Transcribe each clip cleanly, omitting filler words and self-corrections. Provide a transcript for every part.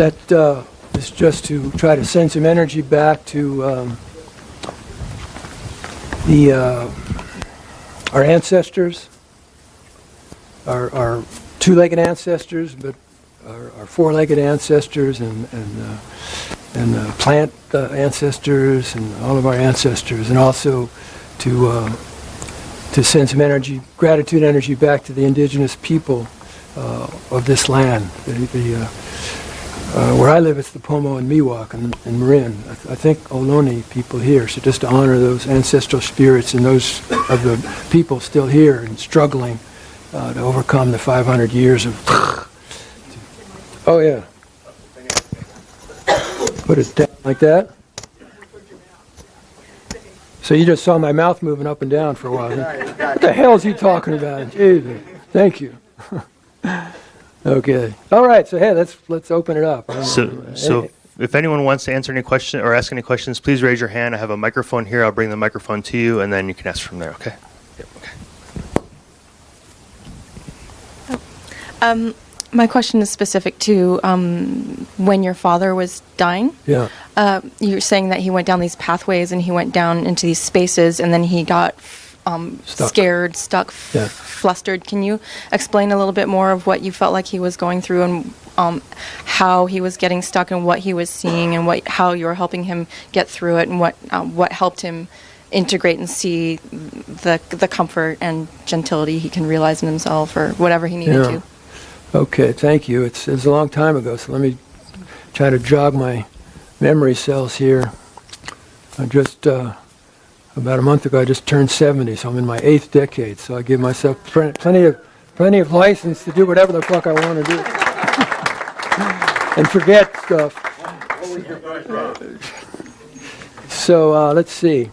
That is just to try to send some energy back to our ancestors, our two-legged ancestors, but our four-legged ancestors and plant ancestors and all of our ancestors, and also to send some energy, gratitude energy back to the indigenous people of this land. Where I live, it's the Pomo and Miwok and Marin. I think Ohlone people here. So just to honor those ancestral spirits and those of the people still here and struggling to overcome the 500 years of... Oh, yeah. Put it down like that. So you just saw my mouth moving up and down for a while. What the hell is he talking about? Jesus. Thank you. Okay. All right. So hey, let's open it up. So if anyone wants to answer any question or ask any questions, please raise your hand. I have a microphone here. I'll bring the microphone to you, and then you can ask from there. Okay. Yep, okay. My question is specific to when your father was dying. Yeah. You're saying that he went down these pathways and he went down into these spaces, and then he got scared, stuck, flustered. Can you explain a little bit more of what you felt like he was going through, and how he was getting stuck, and what he was seeing, and how you were helping him get through it, and what helped him integrate and see the comfort and gentility he can realize in himself, or whatever he needed to? Okay, thank you. It's a long time ago, so let me try to jog my memory cells here. I just, about a month ago, I just turned 70, so I'm in my 8th decade, so I give myself plenty of license to do whatever the fuck I want to do. And forget stuff. So, let's see.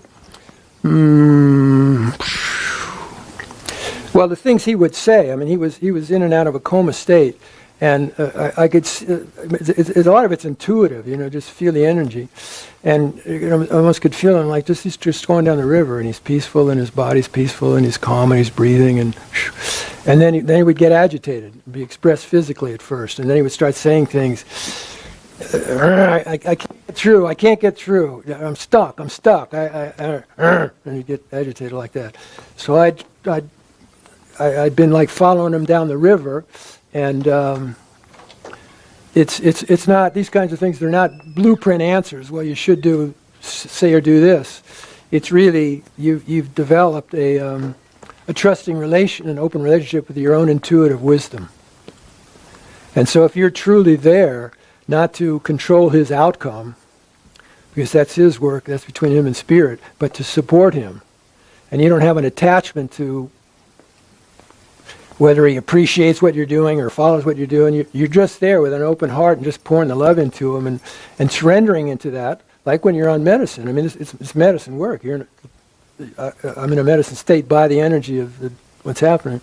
Well, the things he would say, I mean, he was in and out of a coma state, and I could a lot of it's intuitive, just feel the energy, and I almost could feel him like he's just going down the river, and he's peaceful, and his body's peaceful, and he's calm, and he's breathing, and then he would get agitated, be expressed physically at first, and then he would start saying things. I can't get through. I'm stuck. And he'd get agitated like that. So I'd been like following him down the river, and it's not, these kinds of things, they're not blueprint answers. Well, you should say or do this. It's really you've developed a trusting relation, an open relationship with your own intuitive wisdom. And so if you're truly there, not to control his outcome, because that's his work, that's between him and spirit, but to support him, and you don't have an attachment to whether he appreciates what you're doing or follows what you're doing, you're just there with an open heart and just pouring the love into him and surrendering into that, like when you're on medicine. I mean, it's medicine work. I'm in a medicine state by the energy of what's happening.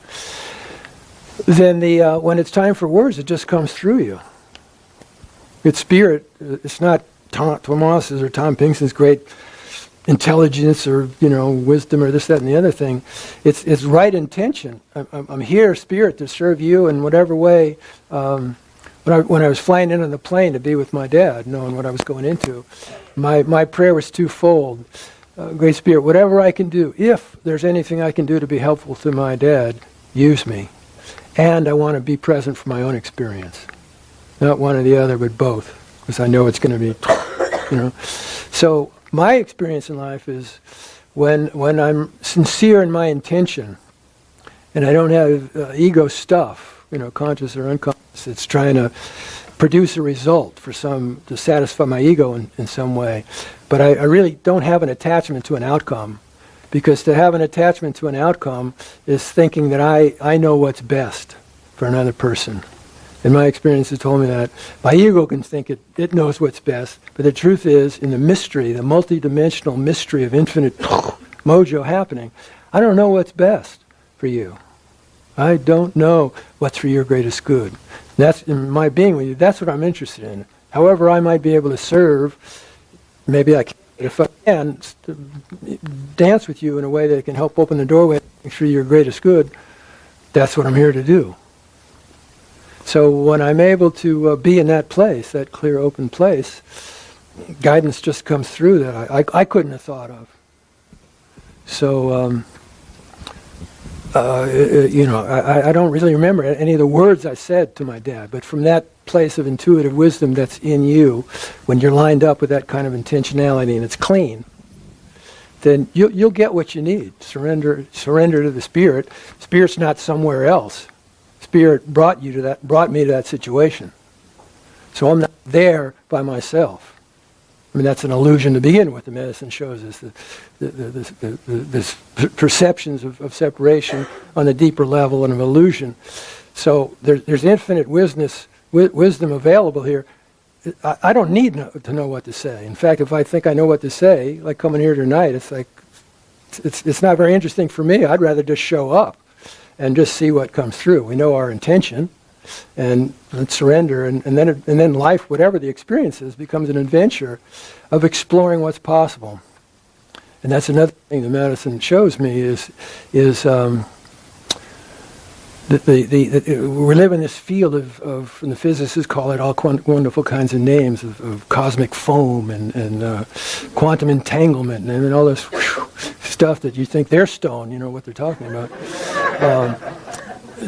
Then when it's time for words, it just comes through you. It's spirit. It's not Thomas's or Tom Pinkson's great intelligence or wisdom or this, that, and the other thing. It's right intention. I'm here, spirit, to serve you in whatever way. When I was flying in on the plane to be with my dad, knowing what I was going into, my prayer was twofold. Great Spirit, whatever I can do, if there's anything I can do to be helpful to my dad, use me. And I want to be present for my own experience. Not one or the other, but both, because I know it's going to be, So my experience in life is when I'm sincere in my intention, and I don't have ego stuff, conscious or unconscious, it's trying to produce a result to satisfy my ego in some way. But I really don't have an attachment to an outcome, because to have an attachment to an outcome is thinking that I know what's best for another person. And my experience has told me that my ego can think it knows what's best, but the truth is, in the mystery, the multidimensional mystery of infinite mojo happening, I don't know what's best for you. I don't know what's for your greatest good. That's in my being with you. That's what I'm interested in. However I might be able to serve, maybe I can, if I can, dance with you in a way that can help open the doorway for your greatest good, that's what I'm here to do. So when I'm able to be in that place, that clear, open place, guidance just comes through that I couldn't have thought of. So, I don't really remember any of the words I said to my dad, but from that place of intuitive wisdom that's in you, when you're lined up with that kind of intentionality and it's clean, then you'll get what you need. Surrender to the Spirit. Spirit's not somewhere else. Spirit brought me to that situation. So I'm not there by myself. I mean, that's an illusion to begin with. The medicine shows us the perceptions of separation on a deeper level and of illusion. So there's infinite wisdom available here. I don't need to know what to say. In fact, if I think I know what to say, like coming here tonight, it's like it's not very interesting for me. I'd rather just show up and just see what comes through. We know our intention, and surrender, and then life, whatever the experience is, becomes an adventure of exploring what's possible. And that's another thing the medicine shows me is that we live in this field of, and the physicists call it all wonderful kinds of names of cosmic foam and quantum entanglement and all this stuff that you think they're stoned, you know what they're talking about.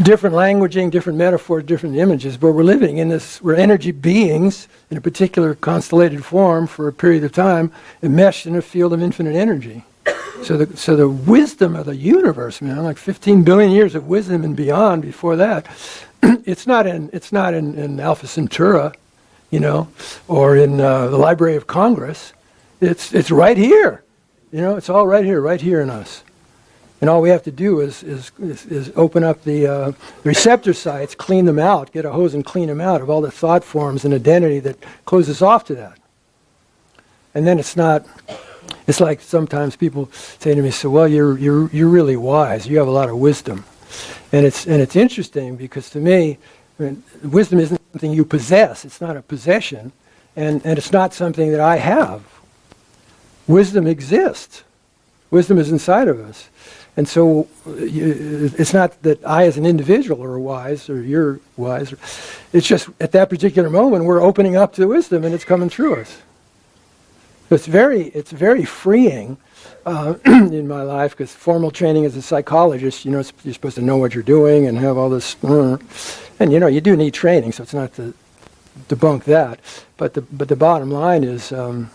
Different languaging, different metaphors, different images, but we're living in this, we're energy beings in a particular constellated form for a period of time, enmeshed in a field of infinite energy. So the wisdom of the universe, man, like 15 billion years of wisdom and beyond before that, it's not in Alpha Centauri, you know, or in the Library of Congress. It's right here, you know. It's all right here in us. And all we have to do is open up the receptor sites, clean them out, get a hose and clean them out of all the thought forms and identity that closes off to that. And then it's not. It's like sometimes people say to me, "So, well, you're really wise. You have a lot of wisdom," and it's interesting because to me, I mean, wisdom isn't something you possess. It's not a possession, and it's not something that I have. Wisdom exists. Wisdom is inside of us. And so it's not that I as an individual are wise or you're wise. It's just at that particular moment we're opening up to wisdom and it's coming through us. So it's very freeing in my life because formal training as a psychologist, you know, you're supposed to know what you're doing and have all this. And, you know, you do need training, so it's not to debunk that. But the bottom line is the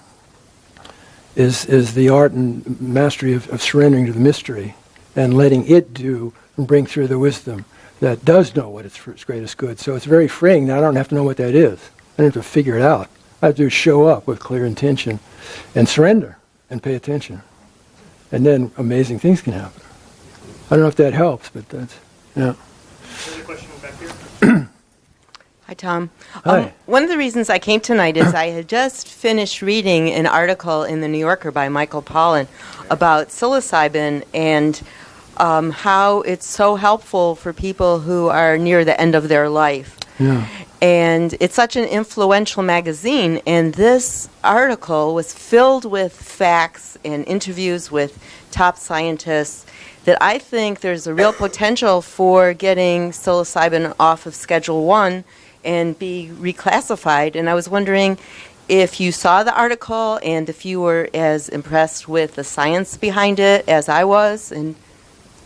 art and mastery of surrendering to the mystery and letting it do and bring through the wisdom that does know what is for its greatest good. So it's very freeing. Now I don't have to know what that is. I don't have to figure it out. I have to show up with clear intention and surrender and pay attention. And then amazing things can happen. I don't know if that helps, but that's, yeah. Another question back here? Hi, Tom. Hi. One of the reasons I came tonight is I had just finished reading an article in the New Yorker by Michael Pollan about psilocybin and how it's so helpful for people who are near the end of their life. Yeah. And it's such an influential magazine, and this article was filled with facts and interviews with top scientists that I think there's a real potential for getting psilocybin off of Schedule 1 and be reclassified. And I was wondering if you saw the article and if you were as impressed with the science behind it as I was, and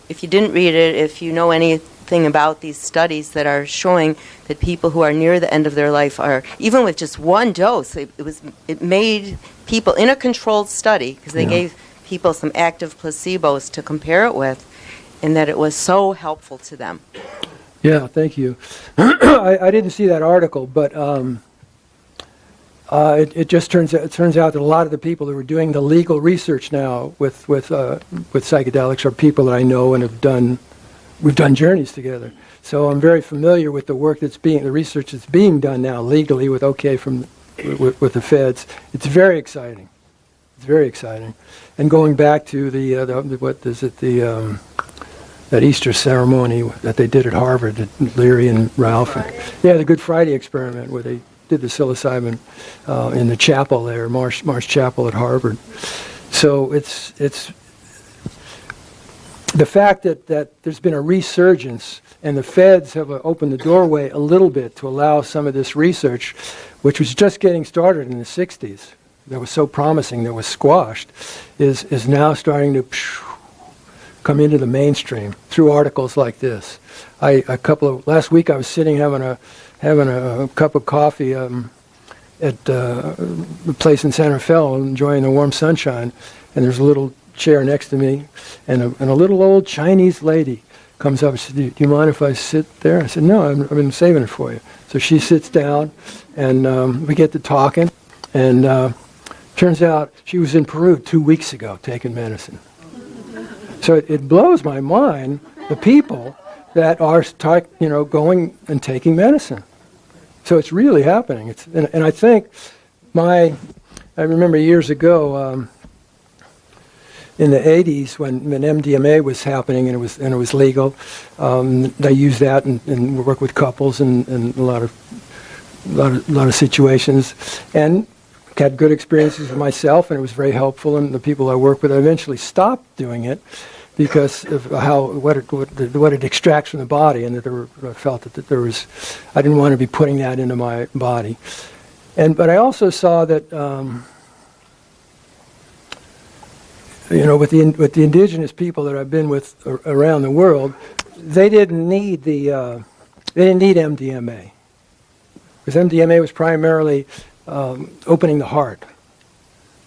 if you didn't read it, if you know anything about these studies that are showing that people who are near the end of their life are, even with just one dose, it made people in a controlled study, because they gave people some active placebos to compare it with, and that it was so helpful to them. Yeah, thank you. I didn't see that article, but it just turns out that a lot of the people who are doing the legal research now with psychedelics are people that I know and we've done journeys together. So I'm very familiar with the work the research that's being done now legally with with the feds. It's very exciting. It's very exciting. And going back to that Easter ceremony that they did at Harvard, Leary and Ralph. The Good Friday experiment where they did the psilocybin in the chapel there, Marsh Chapel at Harvard. So it's the fact that there's been a resurgence and the feds have opened the doorway a little bit to allow some of this research, which was just getting started in the 60s, that was so promising, that was squashed, is now starting to come into the mainstream through articles like this. Last week I was sitting having a cup of coffee at a place in Santa Fe, enjoying the warm sunshine, and there's a little chair next to me, and a little old Chinese lady comes up and says, do you mind if I sit there? I said, no, I've been saving it for you. So she sits down, and we get to talking, and turns out she was in Peru 2 weeks ago taking medicine. So it blows my mind, the people that are going and taking medicine. So it's really happening. And I think I remember years ago, in the 80s when MDMA was happening and it was legal, I used that and work with couples and a lot of situations, and had good experiences with myself, and it was very helpful. And the people I work with, I eventually stopped doing it because of what it extracts from the body, and that I felt that there was, I didn't want to be putting that into my body. But I also saw that. With the indigenous people that I've been with around the world, they didn't need MDMA, because MDMA was primarily opening the heart.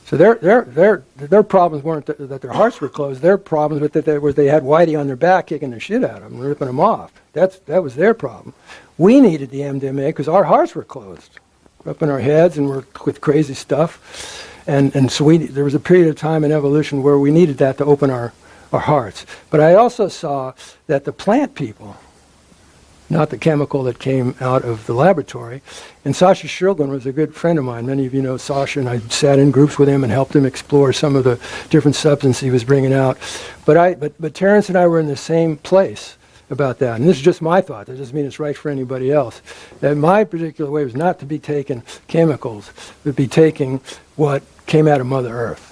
So their problems weren't that their hearts were closed. Their problems were that they had Whitey on their back kicking their shit out of them, ripping them off. That was their problem. We needed the MDMA because our hearts were closed, up in our heads, and we're with crazy stuff. And so there was a period of time in evolution where we needed that to open our hearts. But I also saw that the plant people, not the chemical that came out of the laboratory, and Sasha Shulgin was a good friend of mine. Many of you know Sasha, and I sat in groups with him and helped him explore some of the different substances he was bringing out. But Terrence and I were in the same place about that. And this is just my thought. That doesn't mean it's right for anybody else. That my particular way was not to be taking chemicals, but be taking what came out of Mother Earth.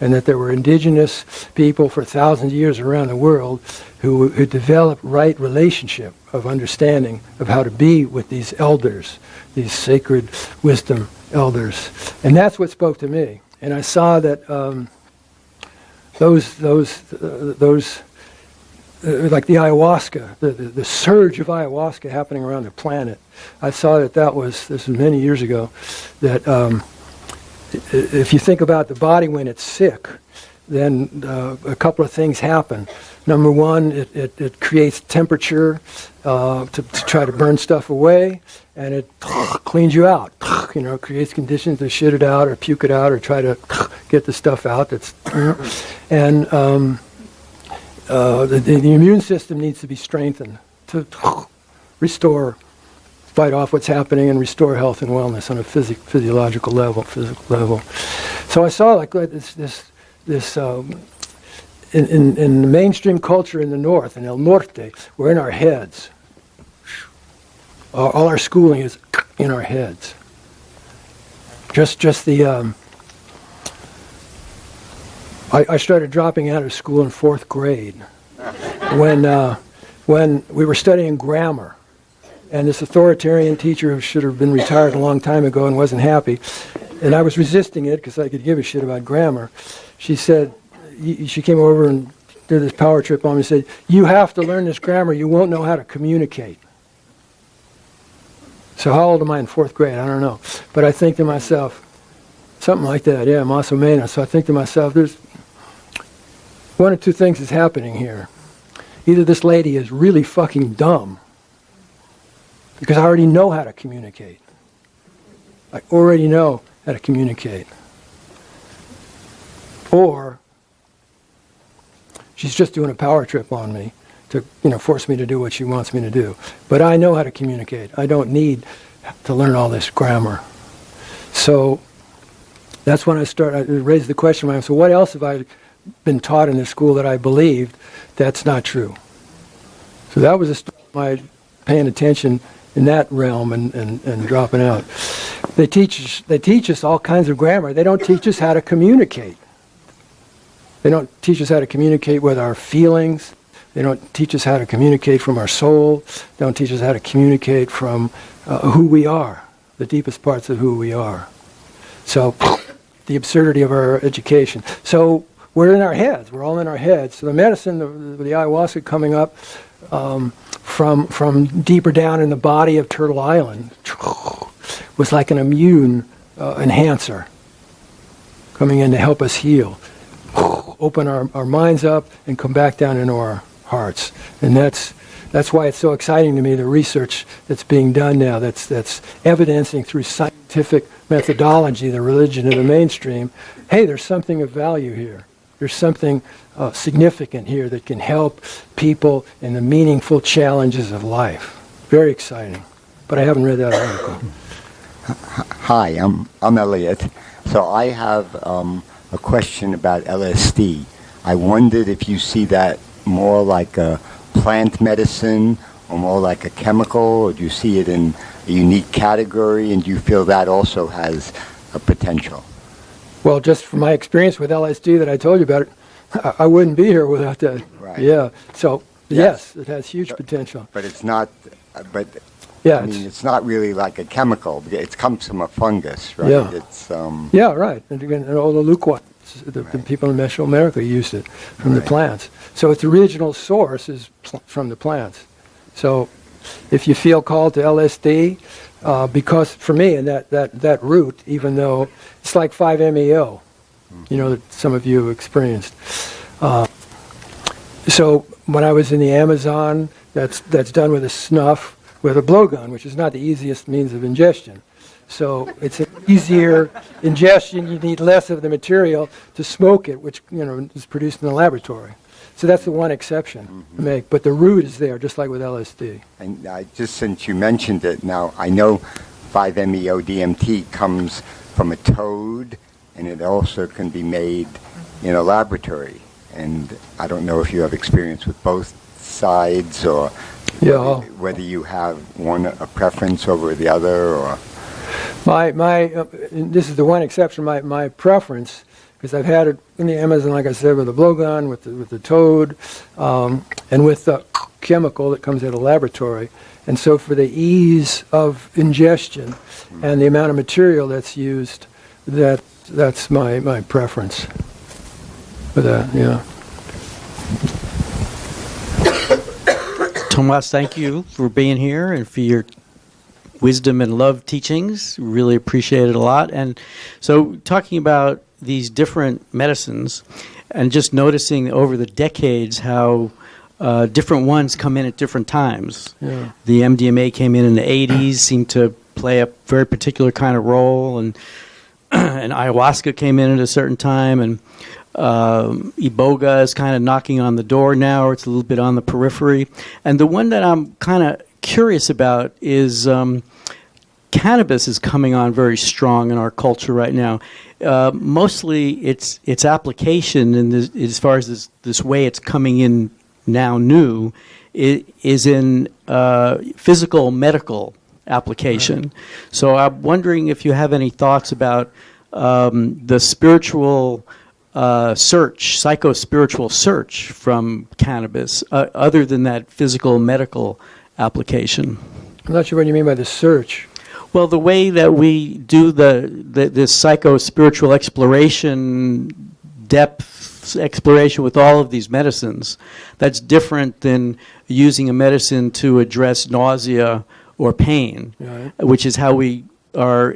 And that there were indigenous people for thousands of years around the world who developed right relationship of understanding of how to be with these elders, these sacred wisdom elders. And that's what spoke to me. And I saw that those like the ayahuasca, the surge of ayahuasca happening around the planet. I saw that was, this was many years ago, that if you think about the body when it's sick, then a couple of things happen. Number one, it creates temperature to try to burn stuff away, and it cleans you out. Creates conditions to shit it out or puke it out or try to get the stuff out. And the immune system needs to be strengthened to restore, fight off what's happening and restore health and wellness on a physical level. So I saw like this in the mainstream culture in the North, in El Norte, we're in our heads. All our schooling is in our heads. Just the. I started dropping out of school in 4th grade when we were studying grammar, and this authoritarian teacher who should have been retired a long time ago and wasn't happy, and I was resisting it because I could give a shit about grammar. She said, she came over and did this power trip on me and said, "You have to learn this grammar, you won't know how to communicate." So how old am I in 4th grade? I don't know. But I think to myself, something like that, yeah, más o menos. So I think to myself, there's one of two things is happening here. Either this lady is really fucking dumb, because I already know how to communicate. I already know how to communicate. Or she's just doing a power trip on me to, force me to do what she wants me to do. But I know how to communicate. I don't need to learn all this grammar. So that's when I raised the question, so what else have I been taught in this school that I believed that's not true? So that was my paying attention in that realm and dropping out. They teach us all kinds of grammar. They don't teach us how to communicate. They don't teach us how to communicate with our feelings. They don't teach us how to communicate from our soul. They don't teach us how to communicate from who we are, the deepest parts of who we are. So the absurdity of our education. So we're in our heads. We're all in our heads. So the medicine, the ayahuasca coming up from deeper down in the body of Turtle Island was like an immune enhancer coming in to help us heal. Open our minds up and come back down into our hearts. And that's why it's so exciting to me, the research that's being done now, that's evidencing through scientific methodology, the religion of the mainstream, hey, there's something of value here. There's something significant here that can help people in the meaningful challenges of life. Very exciting. But I haven't read that article. Hi, I'm Elliot. So I have a question about LSD. I wondered if you see that more like a plant medicine or more like a chemical, or do you see it in a unique category, and do you feel that also has a potential? Well, just from my experience with LSD that I told you about, I wouldn't be here without that. Right. Yeah. So yes, it has huge potential. But it's not. But Yeah. I mean, it's not really like a chemical. It comes from a fungus, right? Yeah. It's Yeah, right. And again, all the Lukwans, the people in Mesoamerica used it from the plants. So its original source is from the plants. So if you feel called to LSD, because for me, and that root, even though it's like 5-MeO, you know, that some of you have experienced. So when I was in the Amazon, that's done with a snuff, with a blowgun, which is not the easiest means of ingestion. So it's an easier ingestion. You need less of the material to smoke it, which is produced in the laboratory. So that's the one exception to make. But the root is there, just like with LSD. And just since you mentioned it, now I know 5-MeO DMT comes from a toad, and it also can be made in a laboratory. And I don't know if you have experience with both sides, or whether you have a preference over the other, or... This is the one exception, my preference, because I've had it in the Amazon, like I said, with the blowgun, with the toad, and with the chemical that comes out of the laboratory. And so for the ease of ingestion and the amount of material that's used, that's my preference for that, yeah. Tomas, thank you for being here and for your wisdom and love teachings. Really appreciate it a lot. And so talking about these different medicines and just noticing over the decades how different ones come in at different times. Yeah. The MDMA came in the 80s, seemed to play a very particular kind of role, and and ayahuasca came in at a certain time, and Iboga is kind of knocking on the door now, or it's a little bit on the periphery. And the one that I'm kind of curious about is cannabis is coming on very strong in our culture right now. Mostly its application, and as far as this way it's coming in now new, is in physical medical application. Right. So I'm wondering if you have any thoughts about the spiritual psycho-spiritual search from cannabis, other than that physical medical application. I'm not sure what you mean by the search. Well, the way that we do this psycho-spiritual exploration, depth exploration with all of these medicines, that's different than using a medicine to address nausea or pain, right, which is how we are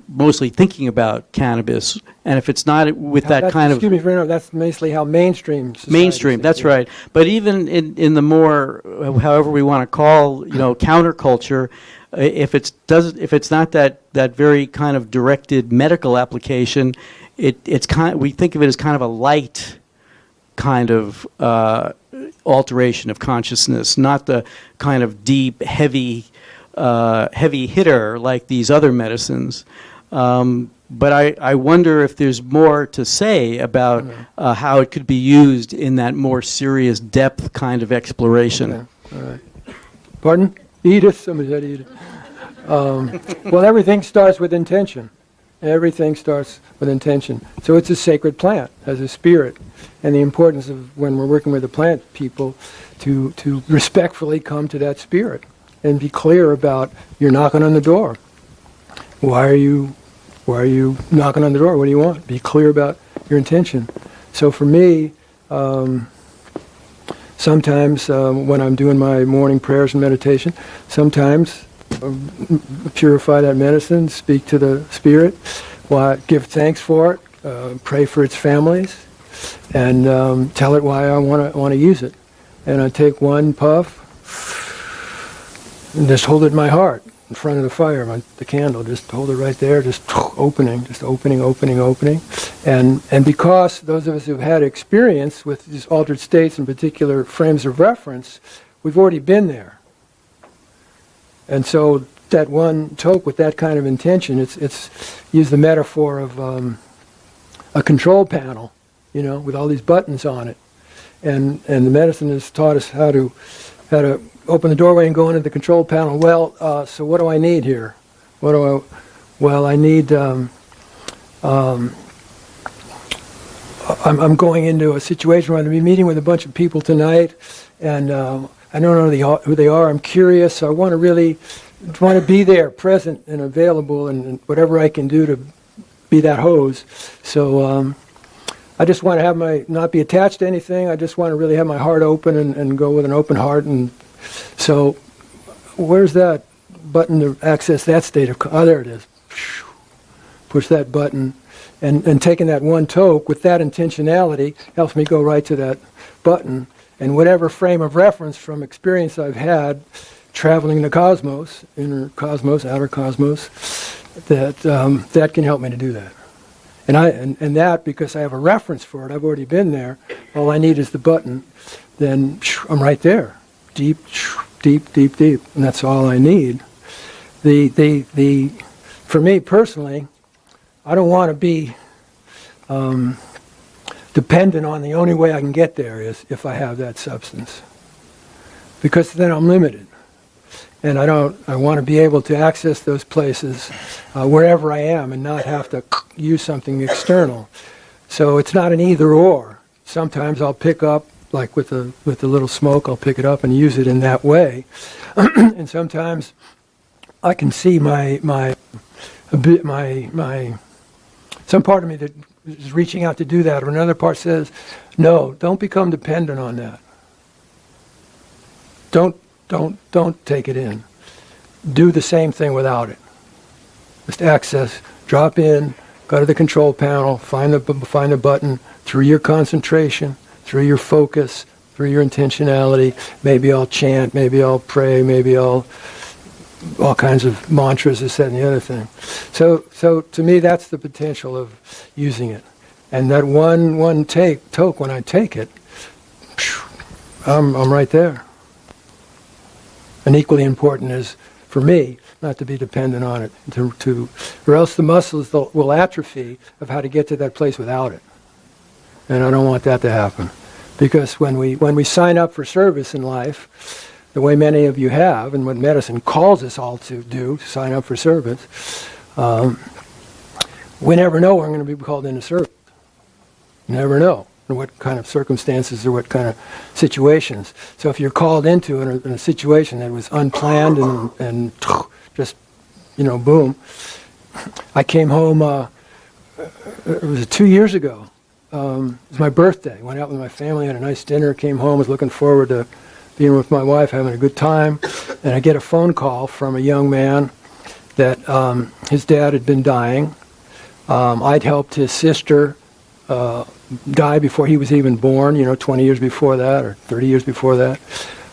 mostly thinking about cannabis. And if it's not with that kind of... Excuse me for interrupting, that's mostly how mainstream society Mainstream, that's right. But even in the more, however we want to call, counterculture, if it's not that very kind of directed medical application, we think of it as kind of a light kind of alteration of consciousness, not the kind of deep, heavy hitter like these other medicines. But I wonder if there's more to say about how it could be used in that more serious depth kind of exploration. Okay. All right. Pardon? Edith? Somebody said Edith. Well, everything starts with intention. Everything starts with intention. So it's a sacred plant, has a spirit. And the importance of when we're working with the plant people to respectfully come to that spirit and be clear about you're knocking on the door. Why are you knocking on the door? What do you want? Be clear about your intention. So for me, sometimes when I'm doing my morning prayers and meditation, sometimes purify that medicine, speak to the spirit, give thanks for it, pray for its families, and tell it why I want to use it. And I take one puff and just hold it in my heart, in front of the fire, the candle. Just hold it right there, just opening. And because those of us who've had experience with these altered states and particular frames of reference, we've already been there. And so that one toke with that kind of intention, it's use the metaphor of a control panel, with all these buttons on it. And the medicine has taught us how to open the doorway and go into the control panel. Well, so what do I need here? I need, I'm going into a situation where I'm going to be meeting with a bunch of people tonight, and I don't know who they are. I'm curious. So I want to be there, present and available, and whatever I can do to be that hose. So I just want to not be attached to anything. I just want to really have my heart open and go with an open heart. And so where's that button to access that state of, there it is. Push that button. And taking that one toke with that intentionality helps me go right to that button. And whatever frame of reference from experience I've had traveling the cosmos, inner cosmos, outer cosmos, that can help me to do that. And that, because I have a reference for it, I've already been there, all I need is the button, then I'm right there. Deep, deep, deep, deep. And that's all I need. For me personally, I don't want to be dependent on the only way I can get there is if I have that substance. Because then I'm limited. And I want to be able to access those places wherever I am and not have to use something external. So it's not an either or. Sometimes I'll pick up, like with the little smoke, I'll pick it up and use it in that way. And sometimes I can see some part of me that is reaching out to do that, or another part says, no, don't become dependent on that. Don't take it in. Do the same thing without it. Just access, drop in, go to the control panel, find the button through your concentration, through your focus, through your intentionality. Maybe I'll chant, maybe I'll pray, maybe I'll all kinds of mantras, this, that, and the other thing. So to me, that's the potential of using it. And that one toke, when I take it, I'm right there. And equally important is, for me, not to be dependent on it, or else the muscles will atrophy of how to get to that place without it. And I don't want that to happen. Because when we sign up for service in life, the way many of you have, and what medicine calls us all to do, to sign up for service, we never know when we're going to be called into service. You never know what kind of circumstances or what kind of situations. So if you're called into in a situation that was unplanned and just, boom. I came home, it was 2 years ago. It was my birthday. Went out with my family, had a nice dinner, came home, was looking forward to being with my wife, having a good time. And I get a phone call from a young man that his dad had been dying. I'd helped his sister die before he was even born, 20 years before that or 30 years before that.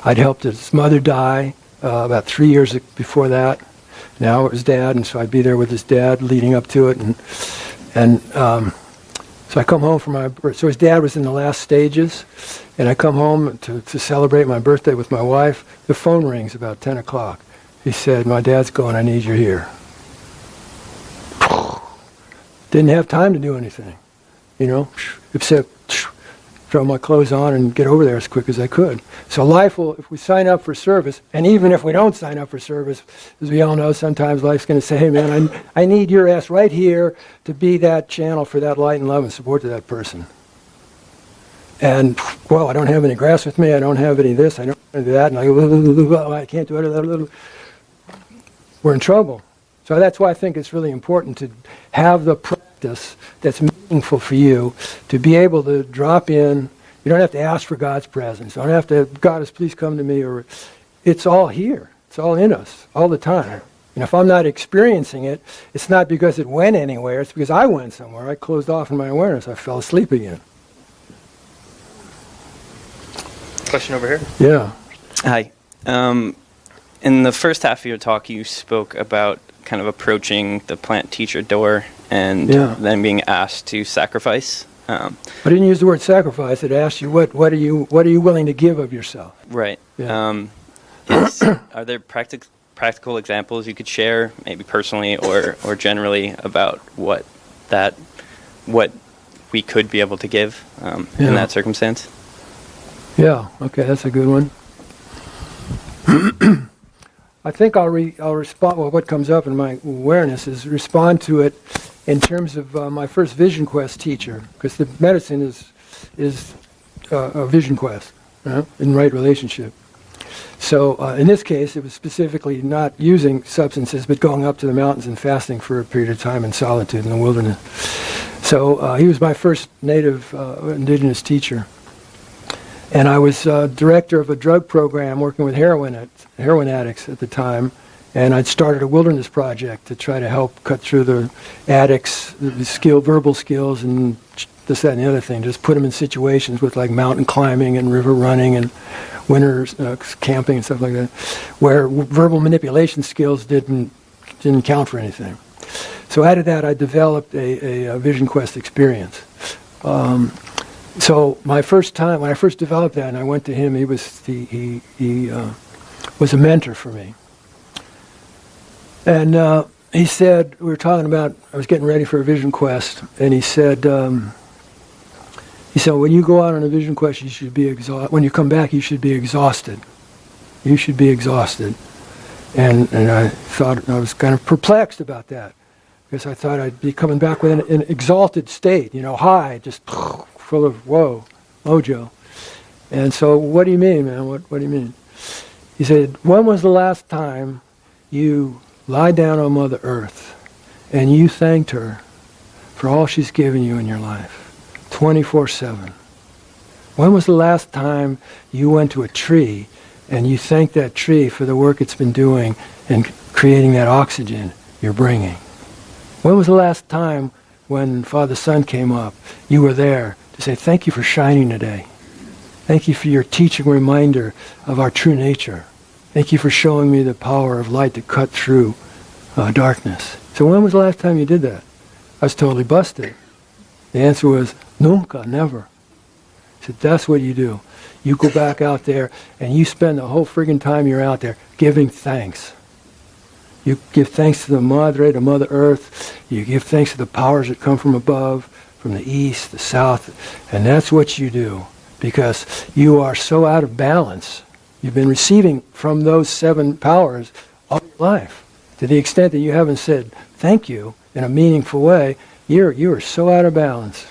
I'd helped his mother die about 3 years before that. Now it was Dad, and so I'd be there with his dad leading up to it. And so I come home from so his dad was in the last stages, and I come home to celebrate my birthday with my wife. The phone rings about 10 o'clock. He said, my dad's going, I need you here. Didn't have time to do anything, except throw my clothes on and get over there as quick as I could. So life will, if we sign up for service, and even if we don't sign up for service, as we all know, sometimes life's going to say, hey man, I need your ass right here to be that channel for that light and love and support to that person. And, well, I don't have any grass with me, I don't have any this, I don't have any that, and I can't do it. We're in trouble. So that's why I think it's really important to have the practice that's meaningful for you, to be able to drop in. You don't have to ask for God's presence. You don't have to, God, please come to me. Or it's all here. It's all in us, all the time. And if I'm not experiencing it, it's not because it went anywhere. It's because I went somewhere. I closed off in my awareness. I fell asleep again. Question over here. Yeah. Hi. In the first half of your talk, you spoke about kind of approaching the plant teacher door and then being asked to sacrifice. I didn't use the word sacrifice. It asked you what are you willing to give of yourself. Right. Yeah. Are there practical examples you could share, maybe personally or generally, about what we could be able to give in that circumstance? Yeah. Okay, that's a good one. I think I'll respond. Well, what comes up in my awareness is respond to it in terms of my first vision quest teacher, because the medicine is a vision quest in right relationship. So in this case, it was specifically not using substances, but going up to the mountains and fasting for a period of time in solitude in the wilderness. So he was my first native indigenous teacher. And I was director of a drug program working with heroin addicts at the time. And I'd started a wilderness project to try to help cut through the addicts, the verbal skills, and this, that, and the other thing. Just put them in situations with like mountain climbing and river running and winter camping and stuff like that, where verbal manipulation skills didn't count for anything. So out of that, I developed a vision quest experience. So my first time, when I first developed that, and I went to him, he was a mentor for me. And he said, we were talking about, I was getting ready for a vision quest, and he said, when you go out on a vision quest, you should be exhausted. When you come back, you should be exhausted. You should be exhausted. And I thought, I was kind of perplexed about that, because I thought I'd be coming back with an exalted state, high, just full of mojo. And so, what do you mean, man? What do you mean? He said, when was the last time you lied down on Mother Earth and you thanked her for all she's given you in your life, 24/7? When was the last time you went to a tree and you thanked that tree for the work it's been doing and creating that oxygen you're bringing? When was the last time when Father Sun came up, you were there to say, thank you for shining today. Thank you for your teaching reminder of our true nature. Thank you for showing me the power of light to cut through darkness. So when was the last time you did that? I was totally busted. The answer was, nunca, never. I said, that's what you do. You go back out there and you spend the whole friggin' time you're out there giving thanks. You give thanks to the Madre, to Mother Earth. You give thanks to the powers that come from above, from the east, the south. And that's what you do, because you are so out of balance. You've been receiving from those 7 powers all your life. To the extent that you haven't said thank you in a meaningful way, you are so out of balance.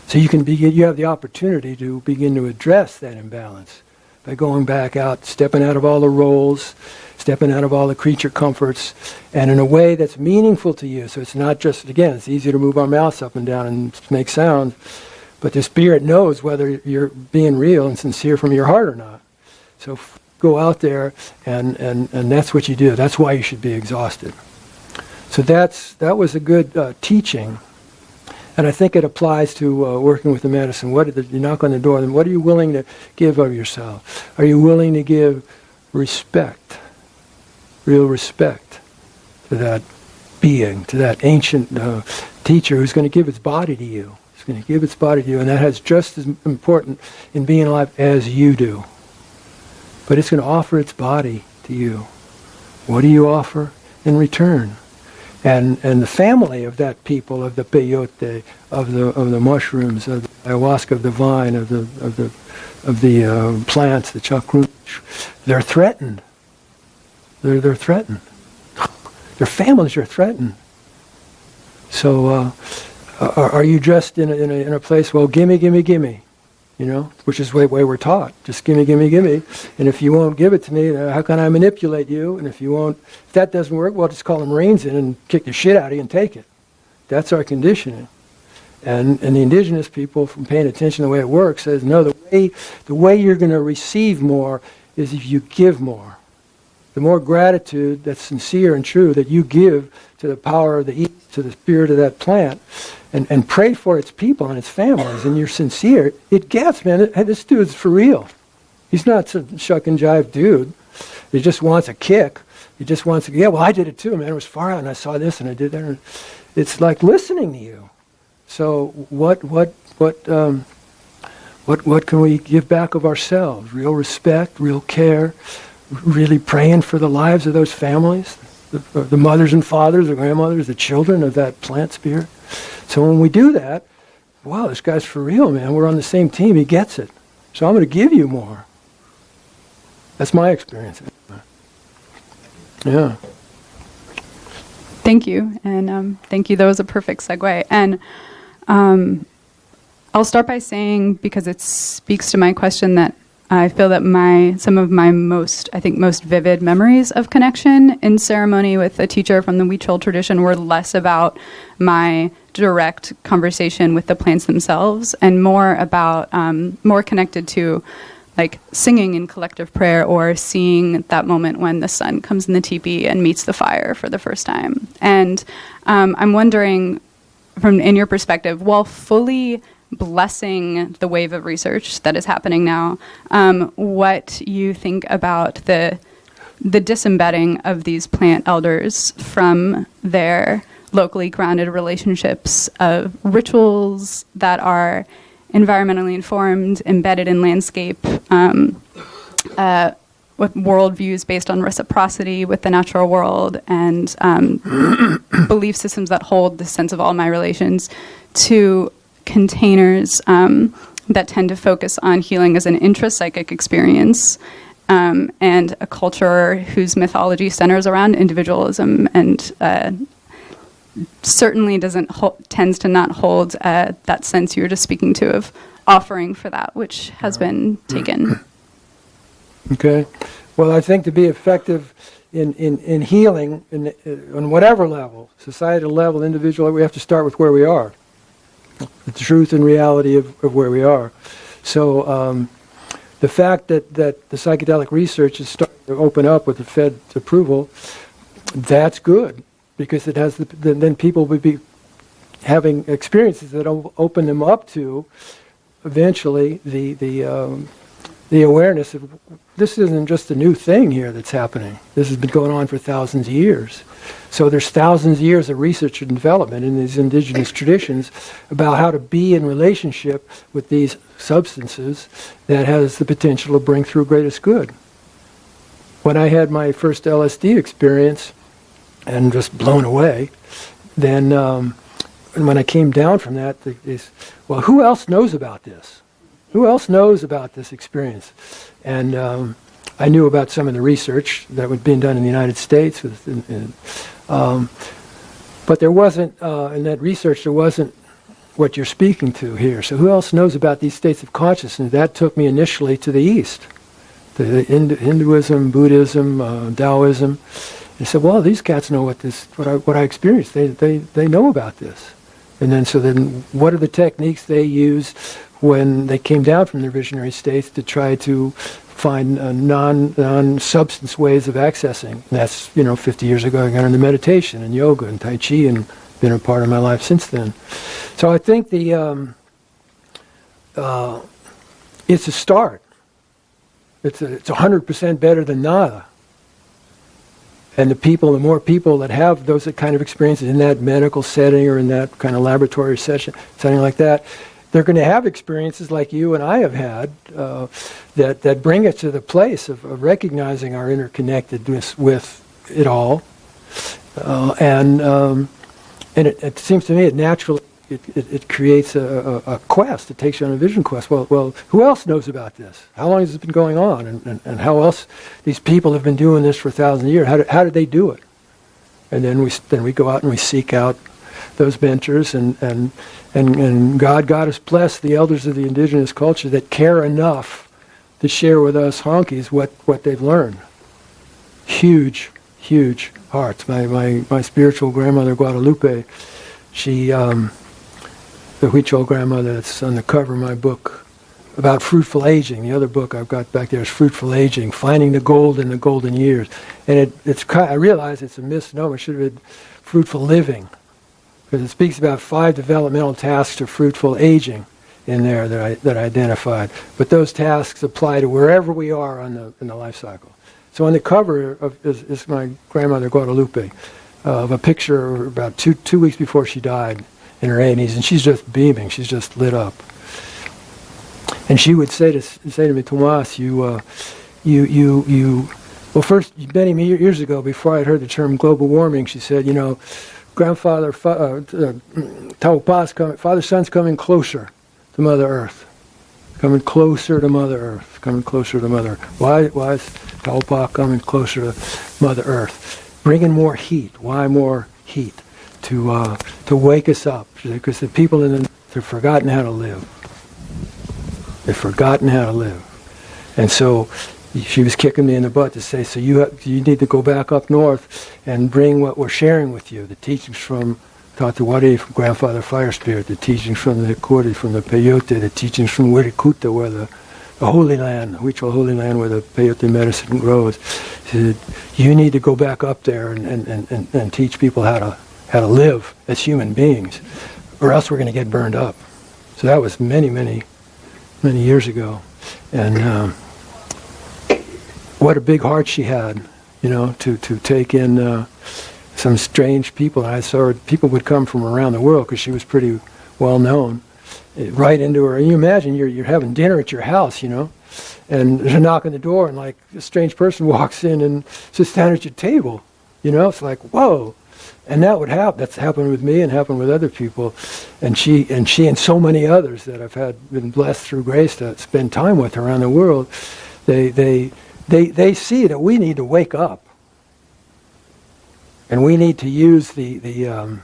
So you have the opportunity to begin to address that imbalance by going back out, stepping out of all the roles, stepping out of all the creature comforts, and in a way that's meaningful to you. So it's not just, again, it's easy to move our mouths up and down and make sounds, but the Spirit knows whether you're being real and sincere from your heart or not. So go out there, and that's what you do. That's why you should be exhausted. So that was a good teaching, and I think it applies to working with the medicine. You knock on the door, then what are you willing to give of yourself? Are you willing to give respect, real respect, to that being, to that ancient teacher who's going to give its body to you? It's going to give its body to you, and that has just as important in being alive as you do. But it's going to offer its body to you. What do you offer in return? And the family of that people, of the peyote, of the mushrooms, of the ayahuasca, of the vine, of the plants, the chakra, they're threatened. They're threatened. Their families are threatened. So are you just in a place? Well, gimme, gimme, gimme. You know, which is the way we're taught. Just gimme, gimme, gimme. And if you won't give it to me, how can I manipulate you? And if that doesn't work, well, just call the Marines in and kick the shit out of you and take it. That's our conditioning. And the indigenous people, from paying attention to the way it works, says, no, the way you're going to receive more is if you give more. The more gratitude that's sincere and true that you give to the power of the East, to the spirit of that plant, and pray for its people and its families, and you're sincere, it gets, man, this dude's for real. He's not some shuck and jive dude. He just wants a kick. He just wants to, yeah, well, I did it too, man. It was far out, and I saw this, and I did that. And it's like listening to you. So what can we give back of ourselves? Real respect, real care, really praying for the lives of those families, the mothers and fathers, the grandmothers, the children of that plant spirit. So when we do that, wow, this guy's for real, man. We're on the same team. He gets it. So I'm going to give you more. That's my experience. Yeah. Thank you. And thank you. That was a perfect segue. And I'll start by saying, because it speaks to my question, that I feel that some of my most vivid memories of connection in ceremony with a teacher from the Huichol tradition were less about my direct conversation with the plants themselves and more about, more connected to like singing in collective prayer or seeing that moment when the sun comes in the teepee and meets the fire for the first time. And I'm wondering, in your perspective, while fully blessing the wave of research that is happening now, what you think about the disembedding of these plant elders from their locally grounded relationships of rituals that are environmentally informed, embedded in landscape, with worldviews based on reciprocity with the natural world, and belief systems that hold the sense of all my relations, to containers that tend to focus on healing as an intrapsychic experience, and a culture whose mythology centers around individualism and certainly tends to not hold that sense you were just speaking to of offering for that which has been taken. Okay. Well, I think to be effective in healing on whatever level, societal level, individual, we have to start with where we are. The truth and reality of where we are. So the fact that the psychedelic research is starting to open up with the Fed's approval, that's good, because it has then people would be having experiences that open them up to eventually the awareness of this isn't just a new thing here that's happening. This has been going on for thousands of years. So there's thousands of years of research and development in these indigenous traditions about how to be in relationship with these substances that has the potential to bring through greatest good. When I had my first LSD experience and just blown away, then and when I came down from that, well, who else knows about this? Who else knows about this experience? And I knew about some of the research that was being done in the United States, but there wasn't, in that research, there wasn't what you're speaking to here. So who else knows about these states of consciousness? That took me initially to the East, to Hinduism, Buddhism, Taoism. And I said, well, these cats know what I experienced. They know about this. And then what are the techniques they used when they came down from their visionary states to try to find non-substance ways of accessing? And that's, 50 years ago I got into meditation and yoga and Tai Chi and been a part of my life since then. So I think it's a start. It's 100% better than nada. And the more people that have those kind of experiences in that medical setting or in that kind of laboratory setting like that, they're going to have experiences like you and I have had that bring us to the place of recognizing our interconnectedness with it all, And it seems to me it naturally it creates a quest. It takes you on a vision quest. Well, who else knows about this? How long has this been going on? And how else these people have been doing this for 1,000 years? How did they do it? And then we go out and we seek out those mentors, and God us bless the elders of the indigenous culture that care enough to share with us honkies what they've learned. Huge hearts. My spiritual grandmother Guadalupe, she the Huichol grandmother that's on the cover of my book about fruitful aging. The other book I've got back there is Fruitful Aging, Finding the Gold in the Golden Years. And I realize it's a misnomer. It should have been Fruitful Living, because it speaks about 5 developmental tasks of fruitful aging in there that I identified. But those tasks apply to wherever we are in the life cycle. So on the cover is my grandmother Guadalupe, of a picture about two weeks before she died in her 80s, and she's just beaming. She's just lit up. And she would say to me, Tomas, well, first, many years ago, before I'd heard the term global warming, she said, grandfather, Taupas, Father Son's coming closer to Mother Earth. Coming closer to Mother Earth. Coming closer to Mother Earth. Why is Taupa coming closer to Mother Earth? Bringing more heat. Why more heat? To wake us up. Because the people they've forgotten how to live. They've forgotten how to live. And so she was kicking me in the butt to say, so you need to go back up north and bring what we're sharing with you, the teachings from Tatuari, from Grandfather Fire Spirit, the teachings from the Kuri, from the Peyote, the teachings from Wirikuta, where the Holy Land, the Huichol Holy Land, where the Peyote medicine grows. She said, you need to go back up there and teach people how to live as human beings, or else we're going to get burned up. So that was many years ago. And what a big heart she had, to take in some strange people. And I saw her, people would come from around the world because she was pretty well known, right into her. And you imagine you're having dinner at your house, and there's a knock on the door, and like a strange person walks in and sits down at your table. It's like, whoa. And that would happen. That's happened with me and happened with other people. And she and so many others that I've been blessed through grace to spend time with around the world. They see that we need to wake up. And we need to use the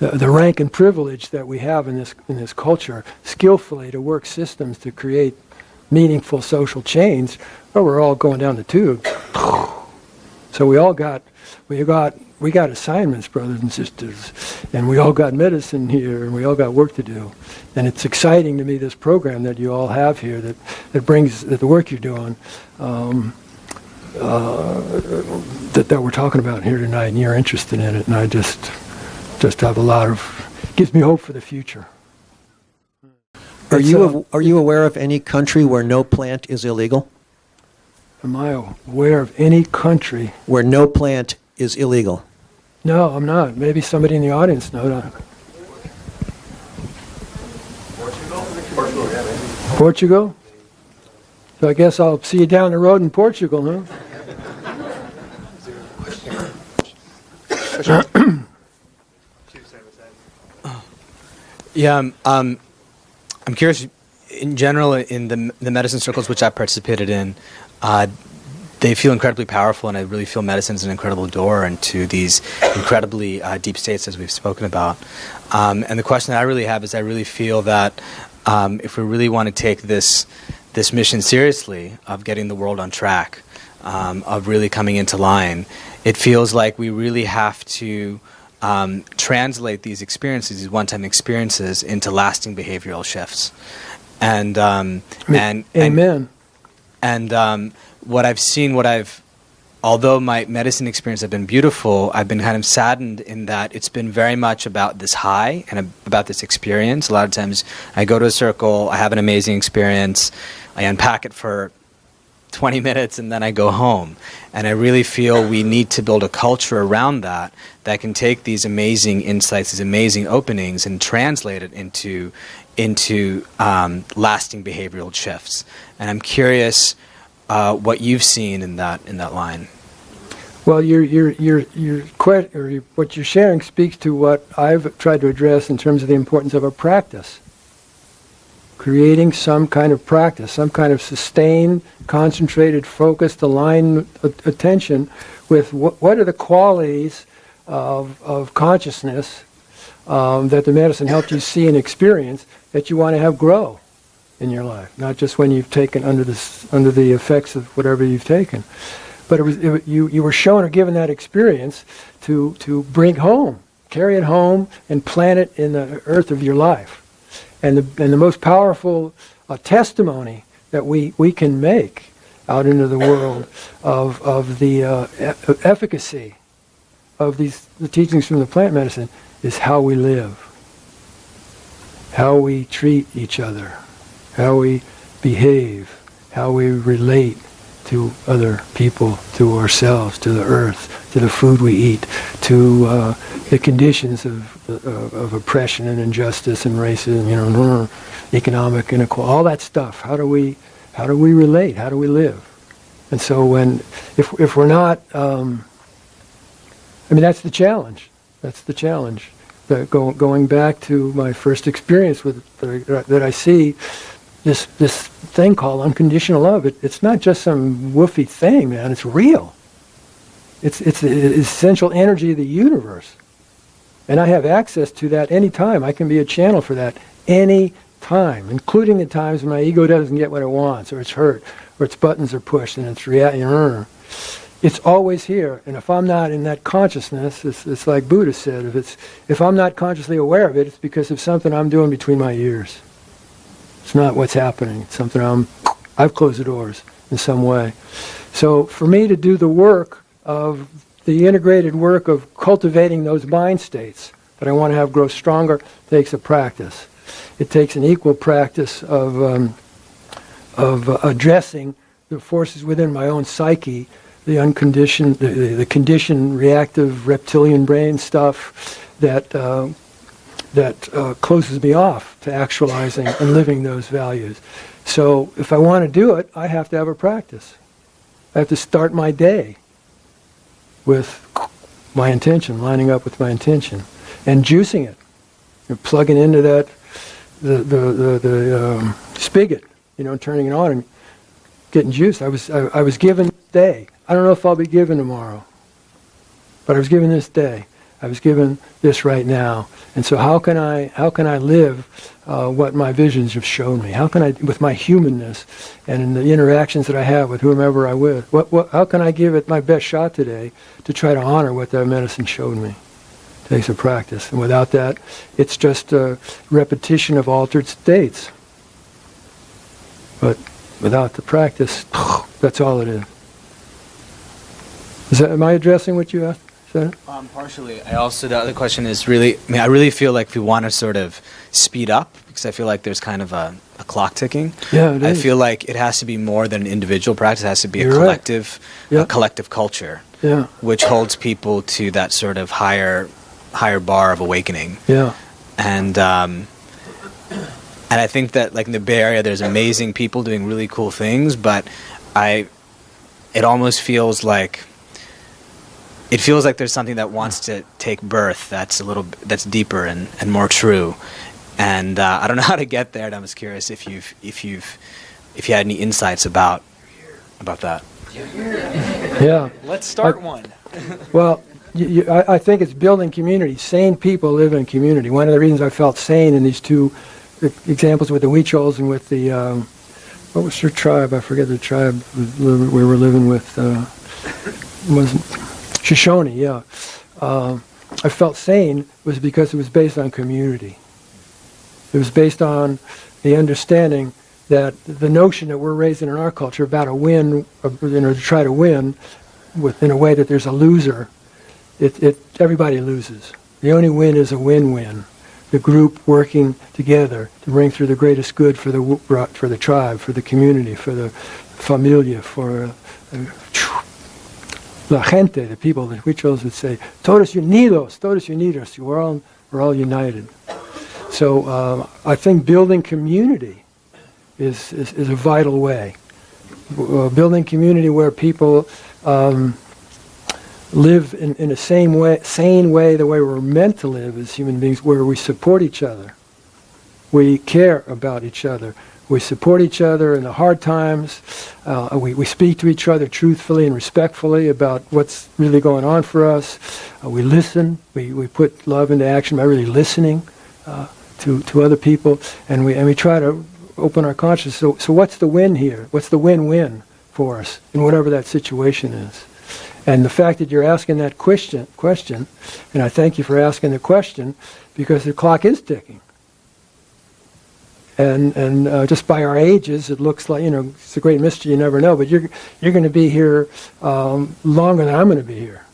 rank and privilege that we have in this culture skillfully to work systems to create meaningful social change, or we're all going down the tube. So we got assignments, brothers and sisters, and we all got medicine here, and we all got work to do. And it's exciting to me, this program that you all have here, that brings the work you're doing, that we're talking about here tonight, and you're interested in it, and I just have gives me hope for the future. Are you aware of any country where no plant is illegal? Am I aware of any country where no plant is illegal? No, I'm not. Maybe somebody in the audience knows. Portugal? So I guess I'll see you down the road in Portugal, huh? Yeah, I'm curious. In general, in the medicine circles which I participated in, they feel incredibly powerful, and I really feel medicine is an incredible door into these incredibly deep states, as we've spoken about. And the question that I really have is, I really feel that if we really want to take this mission seriously of getting the world on track, of really coming into line, it feels like we really have to translate these experiences, these one-time experiences, into lasting behavioral shifts. And amen. And what I've seen, although my medicine experience have been beautiful, I've been kind of saddened in that it's been very much about this high and about this experience. A lot of times I go to a circle, I have an amazing experience, I unpack it for 20 minutes, and then I go home. And I really feel we need to build a culture around that can take these amazing insights, these amazing openings, and translate it into lasting behavioral shifts. And I'm curious what you've seen in that line. Well, what you're sharing speaks to what I've tried to address in terms of the importance of a practice. Creating some kind of practice, some kind of sustained, concentrated, focused, aligned attention with what are the qualities of consciousness that the medicine helped you see and experience that you want to have grow in your life, not just when you've taken under the effects of whatever you've taken. But you were shown or given that experience to bring home, carry it home, and plant it in the earth of your life. And the most powerful testimony that we can make out into the world of the efficacy of the teachings from the plant medicine is how we live, how we treat each other, how we behave, how we relate to other people, to ourselves, to the earth, to the food we eat, to the conditions of oppression and injustice and racism, economic inequality, all that stuff. How do we relate? How do we live? And so if we're not, that's the challenge. That's the challenge. Going back to my first experience with that I see. This thing called unconditional love, it's not just some woofy thing, man. It's real. It's the essential energy of the universe. And I have access to that any time. I can be a channel for that any time, including the times when my ego doesn't get what it wants, or it's hurt, or its buttons are pushed, and it's reacting. It's always here. And if I'm not in that consciousness, it's like Buddha said, if I'm not consciously aware of it, it's because of something I'm doing between my ears. It's not what's happening. It's something I've closed the doors in some way. So for me to do the work of the integrated work of cultivating those mind states that I want to have grow stronger takes a practice. It takes an equal practice of addressing the forces within my own psyche, the unconditioned, the conditioned, reactive reptilian brain stuff that closes me off to actualizing and living those values. So if I want to do it, I have to have a practice. I have to start my day with my intention, lining up with my intention, and juicing it, plugging into that the spigot, turning it on and getting juiced. I was given this day. I don't know if I'll be given tomorrow, but I was given this day. I was given this right now, and so how can I live what my visions have shown me? How can I, with my humanness and in the interactions that I have with whomever I'm with, how can I give it my best shot today to try to honor what that medicine showed me? It takes a practice, and without that, it's just a repetition of altered states. But without the practice, that's all it is. Am I addressing what you asked? Partially. I also, the other question is really, I really feel like if we want to sort of speed up, because I feel like there's kind of a clock ticking. Yeah, it is. I feel like it has to be more than an individual practice. It has to be a collective culture, which holds people to that sort of higher bar of awakening. Yeah. And I think that, like, in the Bay Area, there's amazing people doing really cool things, but it almost feels like there's something that wants to take birth that's deeper and more true. And I don't know how to get there, and I'm just curious if you had any insights about that. Yeah. Let's start one. Well, I think it's building community. Sane people live in community. One of the reasons I felt sane in these two examples with the Huichols and with the what was their tribe? I forget the tribe we were living with. Wasn't Shoshone? Yeah. I felt sane was because it was based on community. It was based on the understanding that the notion that we're raising in our culture about a win, to try to win, in a way that there's a loser. Everybody loses. The only win is a win-win. The group working together to bring through the greatest good for the tribe, for the community, for the familia, for la gente, the people. The Huichols would say, "Todos unidos." We're all united. So I think building community is a vital way. Building community where people live in a sane way, the way we're meant to live as human beings, where we support each other. We care about each other. We support each other in the hard times. We speak to each other truthfully and respectfully about what's really going on for us. We listen. We put love into action by really listening to other people, and we try to open our consciousness. So what's the win here? What's the win-win for us in whatever that situation is? And the fact that you're asking that question, and I thank you for asking the question, because the clock is ticking. And just by our ages, it looks like, it's a great mystery, you never know, but you're going to be here longer than I'm going to be here.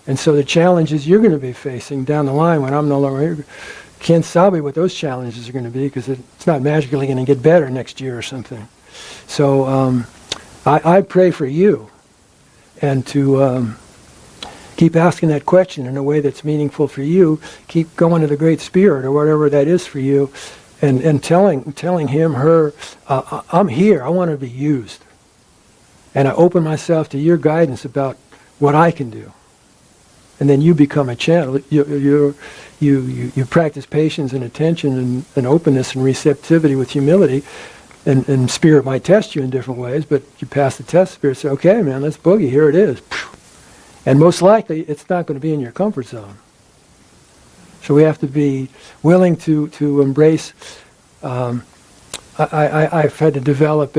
And so the challenges you're going to be facing down the line when I'm no longer here, can't tell me what those challenges are going to be, because it's not magically going to get better next year or something. So I pray for you, and to keep asking that question in a way that's meaningful for you. Keep going to the Great Spirit, or whatever that is for you, and telling him, her, I'm here. I want to be used, and I open myself to your guidance about what I can do. And then you become a channel. You practice patience and attention and openness and receptivity with humility. And Spirit might test you in different ways, but you pass the test. Spirit says, okay, man, let's boogie. Here it is. And most likely, it's not going to be in your comfort zone. So we have to be willing to embrace. I've had to develop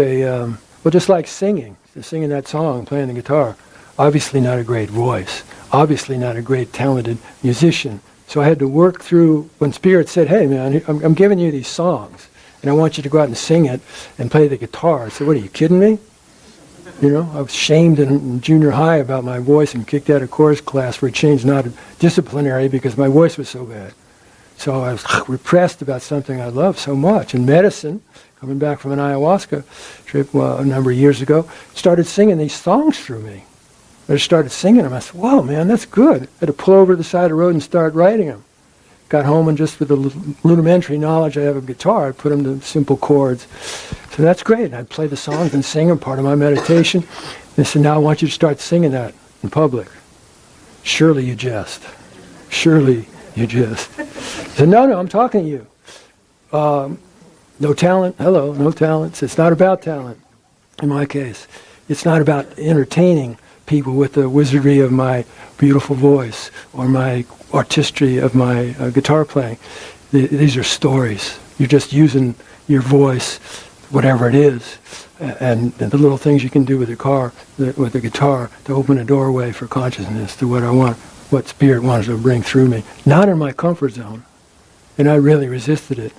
just like singing that song, playing the guitar. Obviously not a great voice. Obviously not a great talented musician. So I had to work through, when Spirit said, hey, man, I'm giving you these songs, and I want you to go out and sing it and play the guitar. I said, what, are you kidding me? I was shamed in junior high about my voice and kicked out of chorus class for a change, not disciplinary, because my voice was so bad. So I was repressed about something I loved so much. And medicine, coming back from an ayahuasca trip a number of years ago, started singing these songs through me. I just started singing them. I said, whoa, man, that's good. I had to pull over to the side of the road and start writing them. Got home, and just with the rudimentary knowledge I have of guitar, I put them to simple chords. So that's great. And I'd play the songs and sing them, part of my meditation. They said, now I want you to start singing that in public. Surely you jest. Surely you jest. I said, no, I'm talking to you. No talent. Hello, no talent. It's not about talent in my case. It's not about entertaining people with the wizardry of my beautiful voice or my artistry of my guitar playing. These are stories. You're just using your voice, whatever it is, and the little things you can do with the guitar to open a doorway for consciousness to what I want, what Spirit wants to bring through me. Not in my comfort zone, and I really resisted it,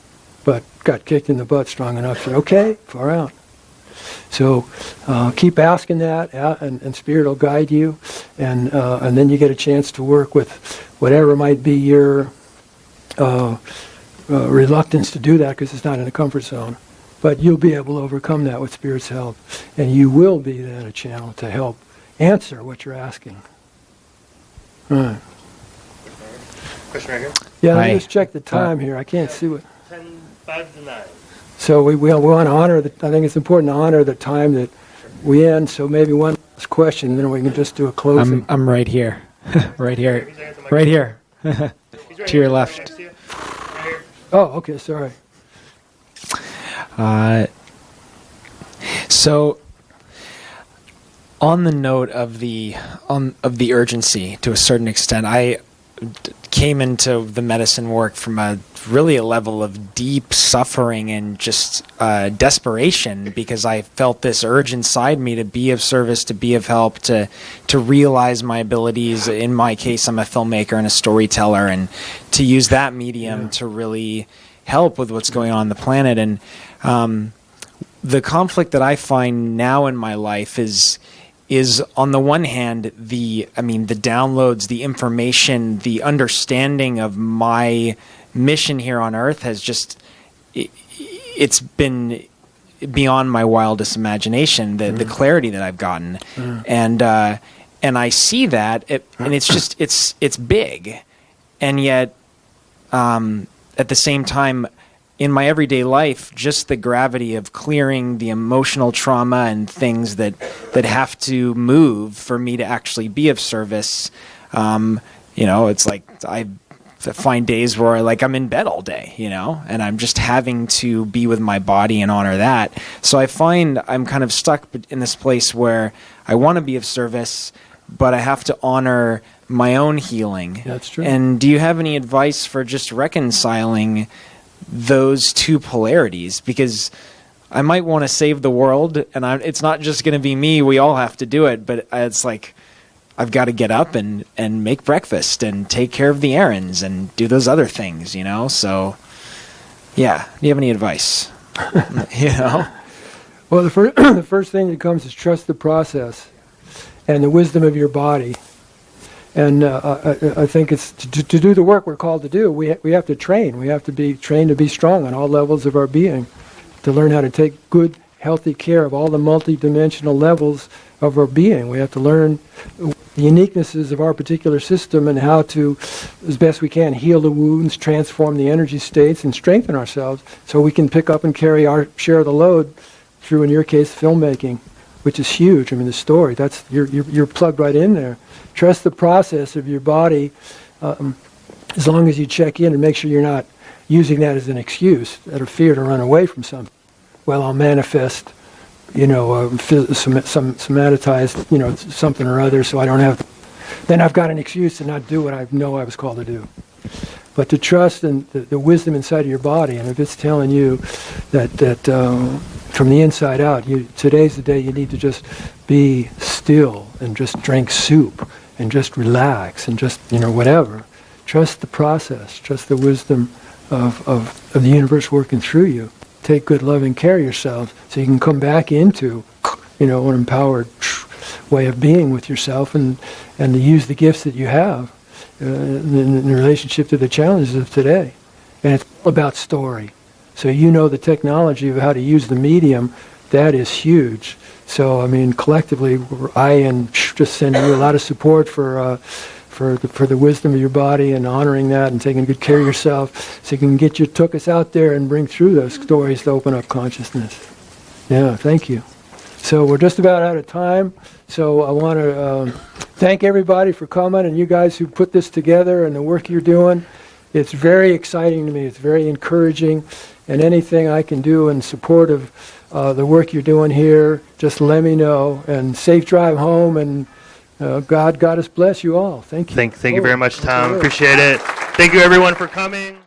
but got kicked in the butt strong enough. Said, okay, far out. So keep asking that, and Spirit will guide you, and then you get a chance to work with whatever might be your reluctance to do that, because it's not in the comfort zone. But you'll be able to overcome that with Spirit's help, and you will be then a channel to help answer what you're asking. All right. Question right here. Yeah, let me just check the time here. I can't see what. 5 to 9. So we want to honor. I think it's important to honor the time that we end. So maybe one last question, then we can just do a closing. I'm right here, right here, right here, to your left. Oh, okay. Sorry. So, on the note of the urgency, to a certain extent, I came into the medicine work from a level of deep suffering and just desperation, because I felt this urge inside me to be of service, to be of help, to realize my abilities. In my case, I'm a filmmaker and a storyteller, and to use that medium to really help with what's going on the planet. And the conflict that I find now in my life is on the one hand the downloads, the information, the understanding of my mission here on Earth has just it's been beyond my wildest imagination. The clarity that I've gotten, and I see that, and it's just it's big, and yet at the same time in my everyday life, just the gravity of clearing the emotional trauma and things that have to move for me to actually be of service. It's like I find days where I'm in bed all day, and I'm just having to be with my body and honor that. So I find I'm kind of stuck in this place where I want to be of service, but I have to honor my own healing. That's true. And do you have any advice for just reconciling those two polarities? Because I might want to save the world, and it's not just going to be me. We all have to do it, but it's like I've got to get up and make breakfast and take care of the errands and do those other things, So, yeah. Do you have any advice? Well, the first thing that comes is trust the process and the wisdom of your body. And I think it's to do the work we're called to do. We have to train. We have to be trained to be strong on all levels of our being, to learn how to take good, healthy care of all the multidimensional levels of our being. We have to learn the uniquenesses of our particular system and how to, as best we can, heal the wounds, transform the energy states, and strengthen ourselves so we can pick up and carry our share of the load through, in your case, filmmaking, which is huge. I mean, the story, that's you're plugged right in there. Trust the process of your body, as long as you check in and make sure you're not using that as an excuse out of fear to run away from something. Well, I'll manifest, somatized, something or other, so I don't have. Then I've got an excuse to not do what I know I was called to do. But to trust in the wisdom inside of your body, and if it's telling you that from the inside out, today's the day you need to just be still and just drink soup and just relax and just whatever. Trust the process. Trust the wisdom of the universe working through you. Take good loving care of yourself so you can come back into an empowered way of being with yourself and to use the gifts that you have in relationship to the challenges of today. And it's all about story. So the technology of how to use the medium, that is huge. So, I mean, collectively, I and just sending you a lot of support for the wisdom of your body and honoring that and taking good care of yourself so you can get your tuchus out there and bring through those stories to open up consciousness. Yeah, thank you. So we're just about out of time. So I want to thank everybody for coming and you guys who put this together and the work you're doing. It's very exciting to me. It's very encouraging. And anything I can do in support of the work you're doing here, just let me know. And safe drive home, and God us bless you all. Thank you. Thank you very much, Tom. Appreciate it. Thank you, everyone, for coming.